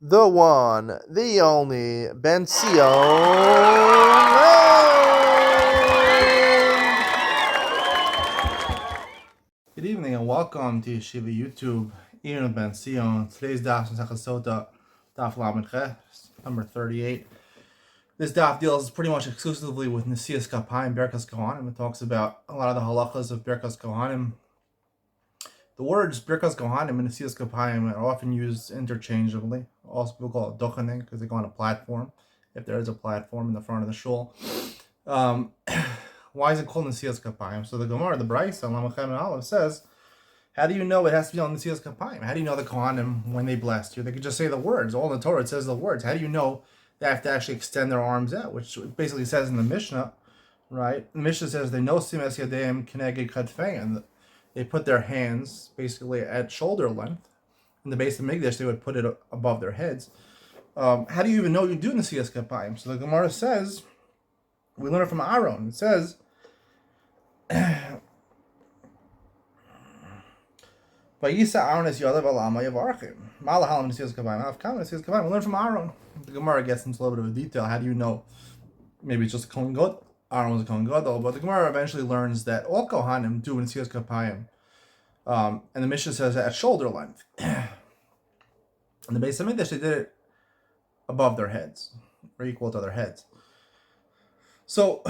the one, the only Benzion. Good evening and welcome to Yeshiva YouTube. Iyun Benzion. Today's daf is Benzion Sotah, daf Lamed Ches, number 38. This daf deals pretty much exclusively with Nesias Kapayim, Birkas Kohanim. It talks about a lot of the halachas of Birkas Kohanim. The words Birkas Kohanim and Nesias Kapayim are often used interchangeably. Also, people call it dochaning because they go on a platform, if there is a platform in the front of the shul. Why is it called Nesias Kapayim? So the Gemara, the Brayso, Lamachem and Aleph says, how do you know it has to be on Nesias Kapayim? How do you know the Kohanim, when they blessed you, they could just say the words. All in the Torah, it says the words. How do you know they have to actually extend their arms out, which basically says in the Mishnah, right? The Mishnah says they know Simes Yadeim Keneged Kadfei, and they put their hands basically at shoulder length. In the base of Mikdash, they would put it above their heads. How do you even know you're doing Nesias Kapayim? So the Gemara says, we learn it from Aaron. It says, Vayisa Aaron es Yadav Alama Yavarchim. Malahalam Nesias Kapayim. Avkam Nesias Kapayim. We learn from Aaron. The Gemara gets into a little bit of detail. How do you know? Maybe it's just a Kohen Gadol. Aaron was a Kohen Gadol, but the Gemara eventually learns that all Kohanim do Nesias Kapayim. And the Mishnah says at shoulder length. In the base of Mikdash, they did it above their heads, or equal to their heads. So,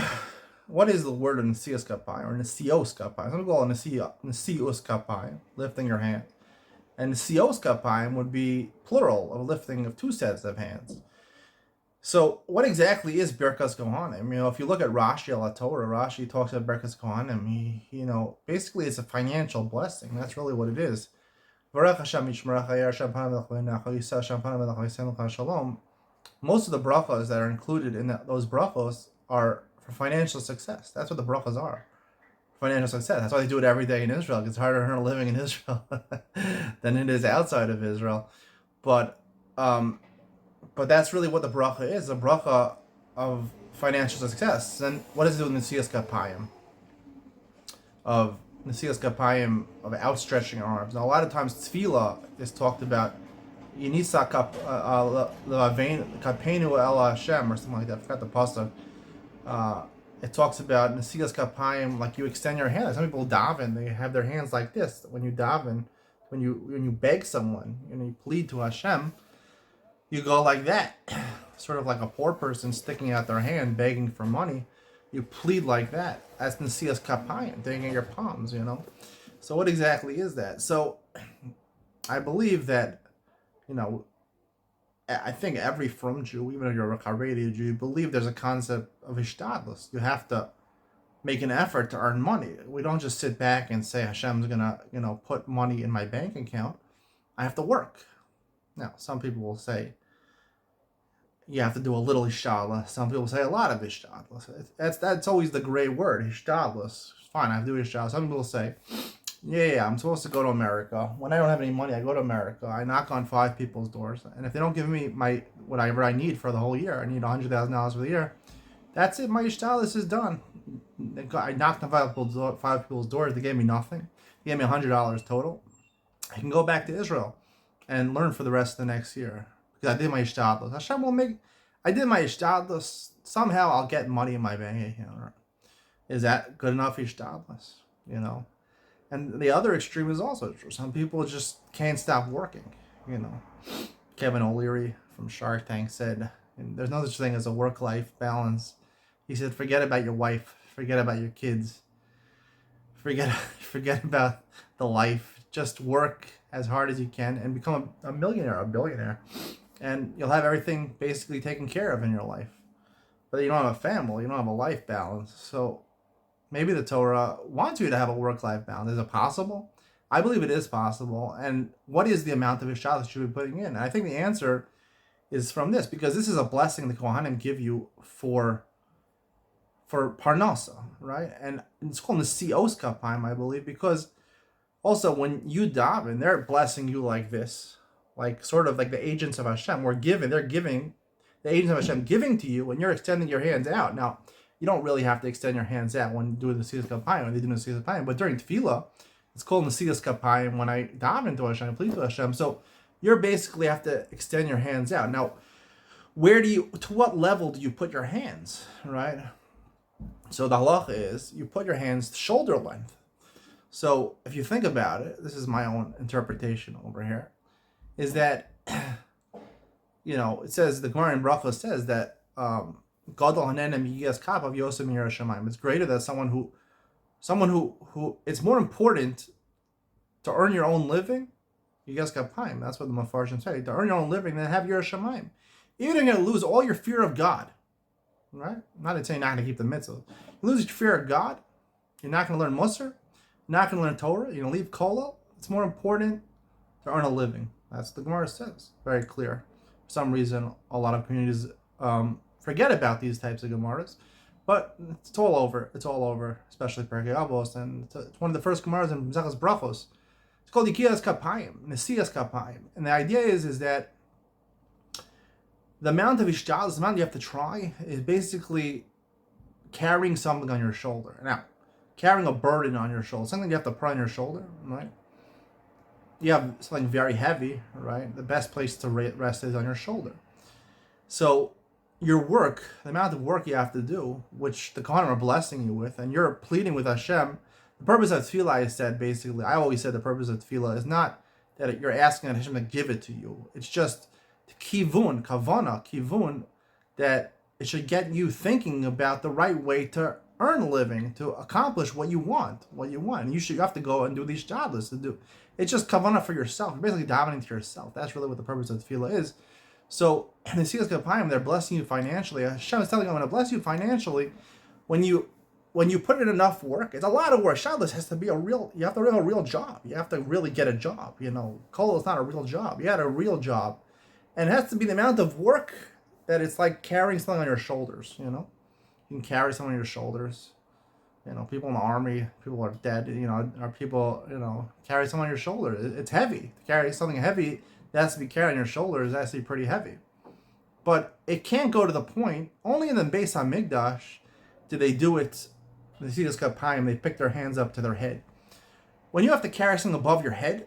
what is the word of Nesias Kapayim, or Nesios Kapayim? Some people call it Nesios Kapayim, lifting your hand. And Nesios Kapayim would be plural of lifting of two sets of hands. So, what exactly is Birkas Kohanim? You know, if you look at Rashi al Torah, Rashi talks about Birkas Kohanim. Basically, it's a financial blessing. That's really what it is. Most of the brachos that are included in those brachos are for financial success. That's what the brachos are. Financial success. That's why they do it every day in Israel. It's harder to earn a living in Israel than it is outside of Israel. But that's really what the bracha is, a bracha of financial success. And what does it do with Nesias Kapayim? Of Nesias Kapayim, of outstretching arms. Now, a lot of times tefillah is talked about, Yinisa Kapenu El Hashem, or something like that. I forgot the pasuk. It talks about Nesias Kapayim, like you extend your hands. Some people daven, they have their hands like this. When you daven, when you beg someone, you plead to Hashem, you go like that, sort of like a poor person sticking out their hand, begging for money. You plead like that. That's Nesias Kapayim, taking your palms, So what exactly is that? So I believe that, I think every Frum Jew, even if you're a Haredi Jew, believe there's a concept of ishtadlus. You have to make an effort to earn money. We don't just sit back and say Hashem's gonna, put money in my bank account. I have to work. Now, some people will say you have to do a little ishtadlus. Some people say a lot of ishtadlus. That's always the gray word, ishtadlus. Fine, I have to do ishtadlus. Some people say, yeah, I'm supposed to go to America. When I don't have any money, I go to America. I knock on 5 people's doors, and if they don't give me whatever I need for the whole year, I need $100,000 for the year. That's it. My ishtadlus is done. I knocked on 5 people's doors. They gave me nothing. They gave me $100 total. I can go back to Israel and learn for the rest of the next year because I did my ishtadlus. Hashem will make. I did my ishtadlus. Somehow I'll get money in my bank account. Is that good enough ishtadlus? And the other extreme is also true. Some people just can't stop working. Kevin O'Leary from Shark Tank said, there's no such thing as a work-life balance. He said, forget about your wife, forget about your kids, forget about the life. Just work as hard as you can and become a millionaire, a billionaire, and you'll have everything basically taken care of in your life. But you don't have a family, you don't have a life balance. So maybe the Torah wants you to have a work-life balance. Is it possible? I believe it is possible. And what is the amount of ishtadlus that you should be putting in? And I think the answer is from this, because this is a blessing the Kohanim give you for Parnasa, right? And it's called Nesios Kapayim, I believe, because also when you daven, they're blessing you like this, like sort of like the agents of Hashem. They're giving, the agents of Hashem giving to you, and you're extending your hands out. Now, you don't really have to extend your hands out when doing the Nesias Kapayim, when they do the Nesias Kapayim, but during tefillah, it's called Nesias Kapayim when I daven to Hashem, plead to Hashem. So you're basically have to extend your hands out. Now, to what level do you put your hands, right? So the halacha is you put your hands shoulder length. So if you think about it, this is my own interpretation over here, is that, it says, the Gemara in Bracha says that Gadol hanenem yigas kapav yosem yirah shamayim. It's greater that someone who it's more important to earn your own living, yigas kapayim. That's what the Mefarshim say. To earn your own living than have yirah shamayim. Even if you're going to lose all your fear of God, right? I'm not saying you're not going to keep the mitzvah. You lose your fear of God. You're not going to learn Musar. You're not going to learn Torah. You're going to leave Kollel. It's more important to earn a living. That's what the Gemara says. Very clear. For some reason, a lot of communities forget about these types of Gemaras. But it's all over. It's all over, especially Perkei Avos. And it's one of the first Gemaras in Maseches Brachos. It's called Yikiyas Kapayim, Nesiyas Kapayim. And the idea is that the amount of ishtalos, the amount you have to try, is basically carrying something on your shoulder. Now, carrying a burden on your shoulder, something you have to put on your shoulder, right? You have something very heavy, right? The best place to rest is on your shoulder. So your work, the amount of work you have to do, which the Kohanim are blessing you with, and you're pleading with Hashem, the purpose of tefillah is that basically, I always said the purpose of tefillah is not that you're asking Hashem to give it to you. It's just kivun, that it should get you thinking about the right way to earn a living, to accomplish what you want. And you have to go and do these jobs to do. It's just kavana for yourself. You're basically davening to yourself. That's really what the purpose of tefillah is. So in the Siyas Kapayim, they're blessing you financially. Hashem is telling you, I'm going to bless you financially. When you put in enough work, it's a lot of work. Shabbos has to be you have to have a real job. You have to really get a job. Kollel is not a real job. You had a real job. And it has to be the amount of work that it's like carrying something on your shoulders, You can carry something on your shoulders. People in the army, people are dead, or people, carry something on your shoulder. It's heavy. To carry something heavy that has to be carried on your shoulders is actually pretty heavy. But it can't go to the point, only in the Beis HaMikdash did they do it, the Siyas Kapayim, they pick their hands up to their head. When you have to carry something above your head,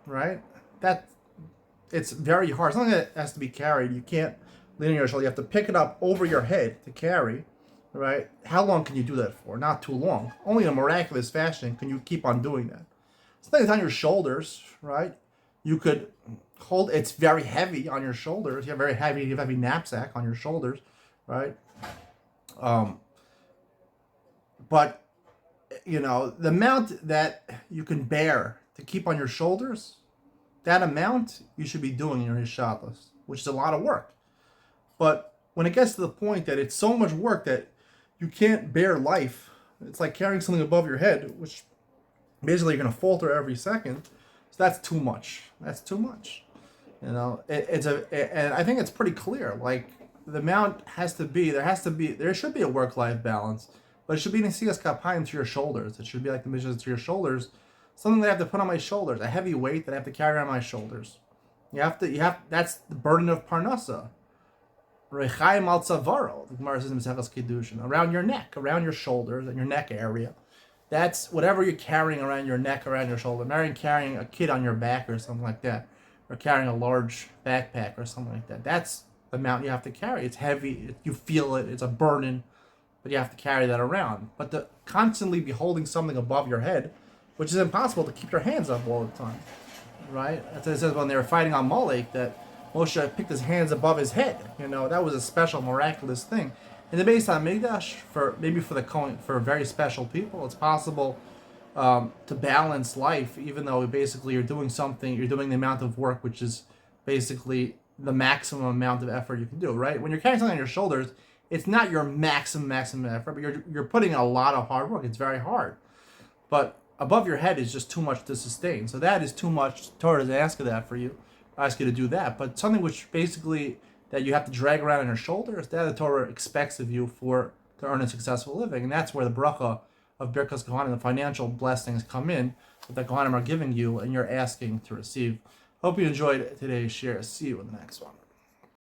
right, it's very hard. Something that has to be carried, you can't lean on your shoulder. You have to pick it up over your head to carry, right? How long can you do that for? Not too long. Only in a miraculous fashion can you keep on doing that. Something that's on your shoulders, right? You could hold. It's very heavy on your shoulders. You have a heavy knapsack on your shoulders, right? But the amount that you can bear to keep on your shoulders, that amount you should be doing in your Hishalos, which is a lot of work. But when it gets to the point that it's so much work that you can't bear life, it's like carrying something above your head, which basically you're going to falter every second. So that's too much. That's too much. And I think it's pretty clear. Like the amount there should be a work-life balance, but it should be Nesiyas Kapayim to your shoulders. It should be like the missions to your shoulders. Something that I have to put on my shoulders, a heavy weight that I have to carry on my shoulders. That's the burden of Parnasa. Rechaim al tzavaro, the Gemara says in Maseches Kiddushin, around your neck, around your shoulders and your neck area. That's whatever you're carrying around your neck, around your shoulder. Imagine carrying a kid on your back or something like that, or carrying a large backpack or something like that. That's the amount you have to carry. It's heavy, you feel it, it's a burden, but you have to carry that around. But to constantly be holding something above your head, which is impossible to keep your hands up all the time, right? That's what it says when they were fighting on Molech, that Moshe picked his hands above his head. That was a special, miraculous thing. In the Beis HaMikdash, for very special people, it's possible to balance life, even though basically you're doing the amount of work which is basically the maximum amount of effort you can do, right? When you're carrying something on your shoulders, it's not your maximum effort, but you're putting in a lot of hard work. It's very hard. But above your head is just too much to sustain. So that is too much. Torah doesn't ask you to do that. But something which basically that you have to drag around on your shoulders, that the Torah expects of you to earn a successful living. And that's where the bracha of Birkas Kohanim, the financial blessings come in, that the Kohanim are giving you and you're asking to receive. Hope you enjoyed today's share. See you in the next one.